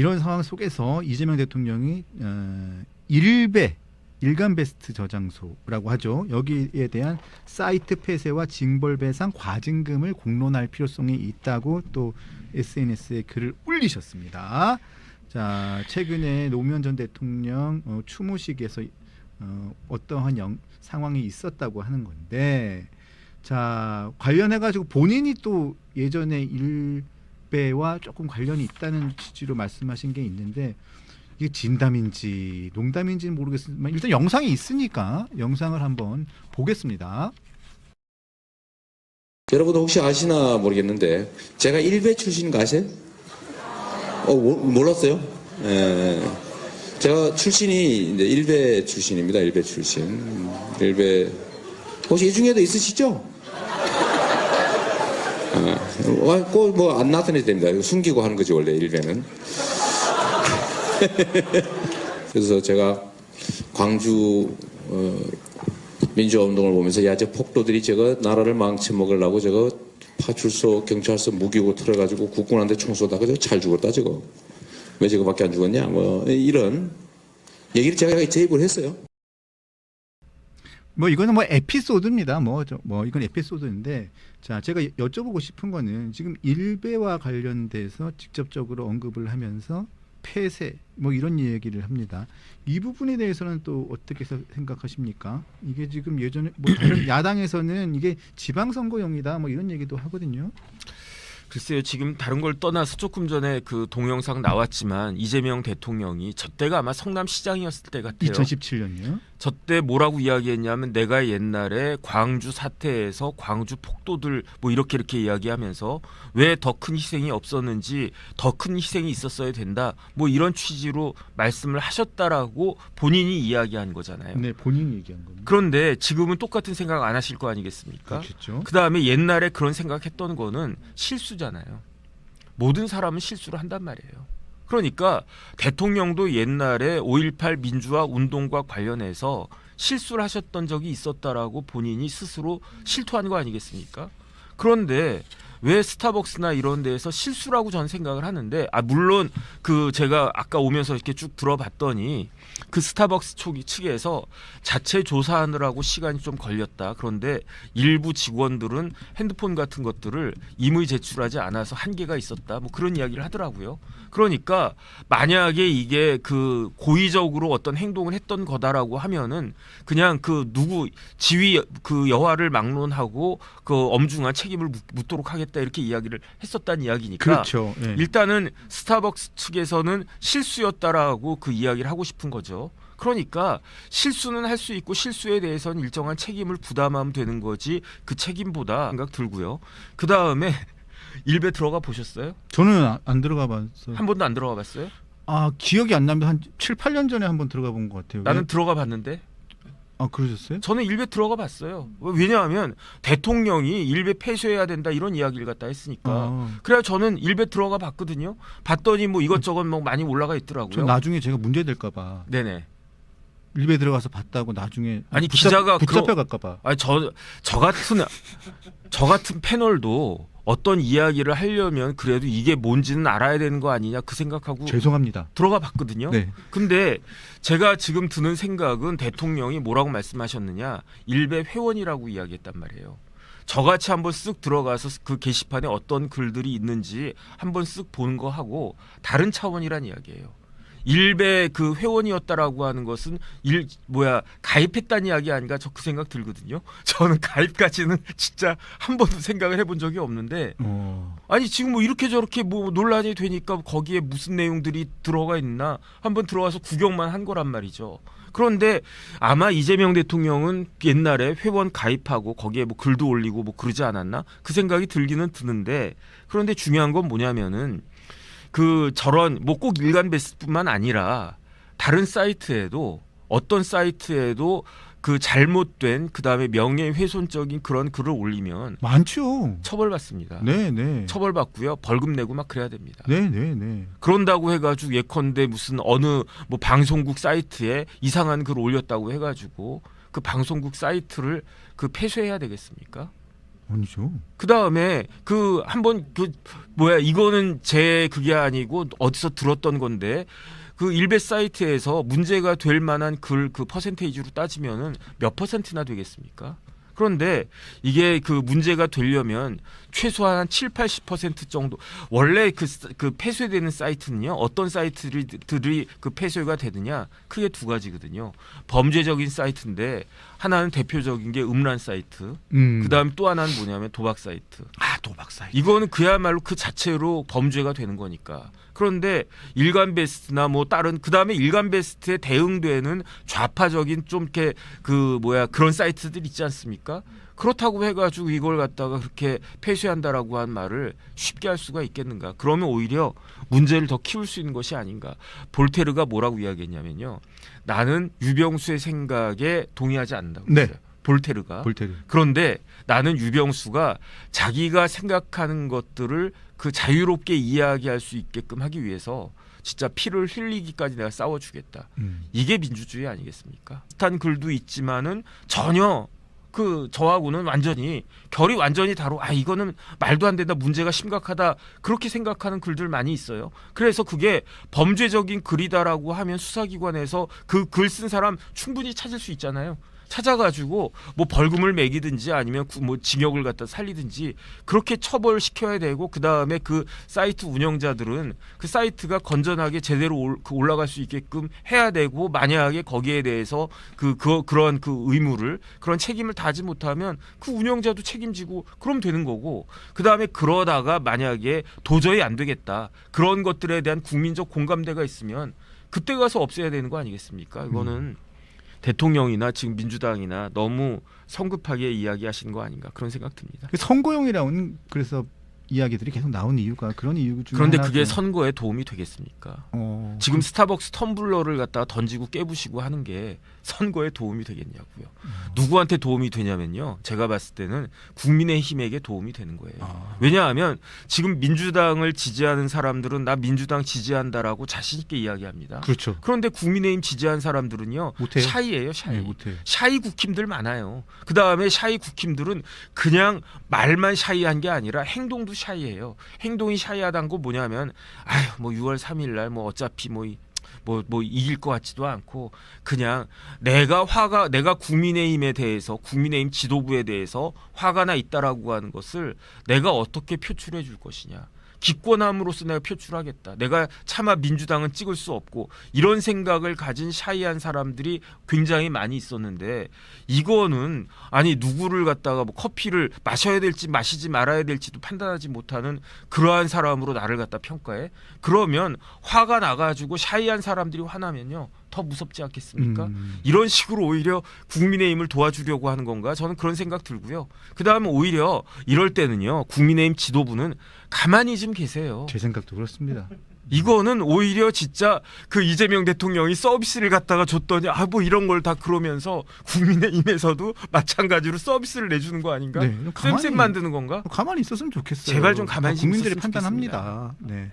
이런 상황 속에서 이재명 대통령이 일배 일간 베스트 저장소라고 하죠. 여기에 대한 사이트 폐쇄와 징벌 배상 과징금을 공론할 필요성이 있다고 또 SNS에 글을 올리셨습니다. 자, 최근에 노무현 전 대통령 추모식에서 어떠한 상황이 있었다고 하는 건데, 자, 관련해 가지고 본인이 또 예전에 일배와 조금 관련이 있다는 취지로 말씀하신 게 있는데, 이게 진담인지 농담인지는 모르겠지만 일단 영상이 있으니까 영상을 한번 보겠습니다. 여러분 혹시 아시나 모르겠는데 제가 일배 출신 아세요? 몰랐어요? 제가 출신이 이제 일배 출신입니다. 일배 출신. 일배 혹시 이 중에도 있으시죠? 꼭 뭐 안 나타내도 됩니다. 숨기고 하는 거지 원래 일배는. 그래서 제가 광주 민주화운동을 보면서 야, 저 폭도들이 저거 나라를 망쳐먹으려고 저거 파출소 경찰서 무기고 틀어가지고 국군한테 총 쏘다가 저거 잘 죽었다 저거 왜 저거밖에 안 죽었냐 뭐 이런 얘기를 제가 제입을 했어요. 뭐 이거는 뭐 에피소드입니다. 뭐 이건 에피소드인데, 자, 제가 여쭤보고 싶은 거는 지금 일배와 관련돼서 직접적으로 언급을 하면서 폐쇄 뭐 이런 얘기를 합니다. 이 부분에 대해서는 또 어떻게 생각하십니까? 이게 지금 예전에 뭐 다른 야당에서는 이게 지방선거용이다 뭐 이런 얘기도 하거든요. 글쎄요, 지금 다른 걸 떠나서 조금 전에 그 동영상 나왔지만 이재명 대통령이 저 때가 아마 성남시장이었을 때 같아요. 2017년이요. 저 때 뭐라고 이야기했냐면 내가 옛날에 광주 사태에서 광주 폭도들 뭐 이렇게 이야기하면서 왜 더 큰 희생이 없었는지 더 큰 희생이 있었어야 된다 뭐 이런 취지로 말씀을 하셨다라고 본인이 이야기한 거잖아요. 네, 본인이 얘기한 겁니다. 그런데 지금은 똑같은 생각 안 하실 거 아니겠습니까? 그렇겠죠. 그다음에 옛날에 그런 생각했던 거는 실수잖아요. 모든 사람은 실수를 한단 말이에요. 그러니까 대통령도 옛날에 5.18 민주화 운동과 관련해서 실수를 하셨던 적이 있었다라고 본인이 스스로 실토한 거 아니겠습니까? 그런데 왜 스타벅스나 이런 데에서 실수라고 저는 생각을 하는데, 물론 그 제가 아까 오면서 이렇게 쭉 들어봤더니 그 스타벅스 측에서 자체 조사하느라고 시간이 좀 걸렸다. 그런데 일부 직원들은 핸드폰 같은 것들을 임의 제출하지 않아서 한계가 있었다. 뭐 그런 이야기를 하더라고요. 그러니까 만약에 이게 그 고의적으로 어떤 행동을 했던 거다라고 하면은 그냥 그 누구 지위 그 여하를 막론하고 그 엄중한 책임을 묻도록 하겠다 이렇게 이야기를 했었다는 이야기니까. 그렇죠. 네. 일단은 스타벅스 측에서는 실수였다라고 그 이야기를 하고 싶은 거죠. 그러니까 실수는 할 수 있고 실수에 대해서는 일정한 책임을 부담하면 되는 거지 그 책임보다 생각 들고요. 그 다음에 일배 들어가 보셨어요? 저는 안 들어가 봤어요. 한 번도 안 들어가 봤어요? 기억이 안 나면 한 7, 8년 전에 한번 들어가 본 것 같아요. 나는 들어가 봤는데. 그러셨어요? 저는 일배 들어가 봤어요. 왜냐하면 대통령이 일배 폐쇄해야 된다 이런 이야기를 갖다 했으니까. 그래야 저는 일배 들어가 봤거든요. 봤더니 뭐 이것저것 뭐 많이 올라가 있더라고요. 저 나중에 제가 문제 될까 봐. 네네. 일배 들어가서 봤다고 나중에 기자가 붙잡혀 갈까 봐. 저 같은 패널도 어떤 이야기를 하려면 그래도 이게 뭔지는 알아야 되는 거 아니냐 그 생각하고 죄송합니다. 들어가 봤거든요. 네. 근데 제가 지금 드는 생각은 대통령이 뭐라고 말씀하셨느냐, 일배 회원이라고 이야기했단 말이에요. 저같이 한번 쓱 들어가서 그 게시판에 어떤 글들이 있는지 한번 쓱 보는 거 하고 다른 차원이란 이야기예요. 일배 그 회원이었다라고 하는 것은 가입했다는 이야기 아닌가 저 그 생각 들거든요. 저는 가입까지는 진짜 한 번도 생각을 해본 적이 없는데 아니 지금 뭐 이렇게 저렇게 뭐 논란이 되니까 거기에 무슨 내용들이 들어가 있나 한번 들어가서 구경만 한 거란 말이죠. 그런데 아마 이재명 대통령은 옛날에 회원 가입하고 거기에 뭐 글도 올리고 뭐 그러지 않았나 그 생각이 들기는 드는데, 그런데 중요한 건 뭐냐면은 그 저런 뭐 꼭 일간 베스트뿐만 아니라 다른 사이트에도 어떤 사이트에도 그 잘못된 그다음에 명예훼손적인 그런 글을 올리면 많죠. 처벌받습니다. 네. 처벌받고요. 벌금 내고 막 그래야 됩니다. 네. 그런다고 해가지고 예컨대 무슨 어느 뭐 방송국 사이트에 이상한 글을 올렸다고 해가지고 그 방송국 사이트를 그 폐쇄해야 되겠습니까? 아니죠. 그 다음에 그 한번 그 뭐야 이거는 제 그게 아니고 어디서 들었던 건데 그 일베 사이트에서 문제가 될 만한 글 그 퍼센테이지로 따지면은 몇 퍼센트나 되겠습니까? 그런데 이게 그 문제가 되려면 최소한 한 7, 80% 정도 원래 그 폐쇄되는 사이트는요. 어떤 사이트들이 그 폐쇄가 되느냐 크게 두 가지거든요. 범죄적인 사이트인데 하나는 대표적인 게 음란 사이트. 그다음에 또 하나는 뭐냐면 도박 사이트. 아, 도박 사이트. 이거는 그야말로 그 자체로 범죄가 되는 거니까. 그런데 일간 베스트나 뭐 다른 그다음에 일간 베스트에 대응되는 좌파적인 좀 이렇게 그 뭐야 그런 사이트들 있지 않습니까? 그렇다고 해가지고 이걸 갖다가 그렇게 폐쇄한다라고 한 말을 쉽게 할 수가 있겠는가? 그러면 오히려 문제를 더 키울 수 있는 것이 아닌가? 볼테르가 뭐라고 이야기했냐면요. 나는 유병수의 생각에 동의하지 않는다고 네. 했어요. 볼테르가. 볼테르. 그런데 나는 유병수가 자기가 생각하는 것들을 그 자유롭게 이야기할 수 있게끔 하기 위해서 진짜 피를 흘리기까지 내가 싸워주겠다. 이게 민주주의 아니겠습니까? 비슷한 글도 있지만은 전혀 그 저하고는 완전히 결이 완전히 다르고 아 이거는 말도 안 된다 문제가 심각하다 그렇게 생각하는 글들 많이 있어요. 그래서 그게 범죄적인 글이다라고 하면 수사기관에서 그 글 쓴 사람 충분히 찾을 수 있잖아요. 찾아가지고 뭐 벌금을 매기든지 아니면 뭐 징역을 갖다 살리든지 그렇게 처벌시켜야 되고 그 다음에 그 사이트 운영자들은 그 사이트가 건전하게 제대로 올라갈 수 있게끔 해야 되고 만약에 거기에 대해서 그런 그 의무를 그런 책임을 다하지 못하면 그 운영자도 책임지고 그럼 되는 거고 그 다음에 그러다가 만약에 도저히 안 되겠다 그런 것들에 대한 국민적 공감대가 있으면 그때 가서 없애야 되는 거 아니겠습니까? 이거는 대통령이나 지금 민주당이나 너무 성급하게 이야기하시는 거 아닌가 그런 생각 듭니다. 선거용이라는 그래서 이야기들이 계속 나온 이유가 그런 이유 중에 그런데 하나죠. 그게 선거에 도움이 되겠습니까? 지금 스타벅스 텀블러를 갖다가 던지고 깨부시고 하는 게 선거에 도움이 되겠냐고요. 누구한테 도움이 되냐면요. 제가 봤을 때는 국민의힘에게 도움이 되는 거예요. 왜냐하면 지금 민주당을 지지하는 사람들은 나 민주당 지지한다라고 자신 있게 이야기합니다. 그렇죠. 그런데 국민의힘 지지한 사람들은요. 못해요? 샤이예요. 샤이. 네, 못해요. 샤이 국힘들 많아요. 그다음에 샤이 국힘들은 그냥 말만 샤이한 게 아니라 행동도 샤이예요. 행동이 샤이하다는 거 뭐냐면 아휴 뭐 6월 3일 날 뭐 어차피 뭐 이길 것 같지도 않고 그냥 내가 국민의힘에 대해서 국민의힘 지도부에 대해서 화가 나 있다라고 하는 것을 내가 어떻게 표출해 줄 것이냐. 기권함으로써 내가 표출하겠다. 내가 차마 민주당은 찍을 수 없고 이런 생각을 가진 샤이한 사람들이 굉장히 많이 있었는데 이거는 아니 누구를 갖다가 뭐 커피를 마셔야 될지 마시지 말아야 될지도 판단하지 못하는 그러한 사람으로 나를 갖다 평가해? 그러면 화가 나가지고 샤이한 사람들이 화나면요. 더 무섭지 않겠습니까? 이런 식으로 오히려 국민의힘을 도와주려고 하는 건가? 저는 그런 생각 들고요. 그다음에 오히려 이럴 때는요. 국민의힘 지도부는 가만히 좀 계세요. 제 생각도 그렇습니다. 이거는 오히려 진짜 그 이재명 대통령이 서비스를 갖다가 줬더니 아 뭐 이런 걸 다 그러면서 국민의힘에서도 마찬가지로 서비스를 내주는 거 아닌가? 네, 쌤쌤 만드는 건가? 가만히 있었으면 좋겠어요. 제발 좀 가만히 좀 국민들이 있었으면 판단합니다. 네.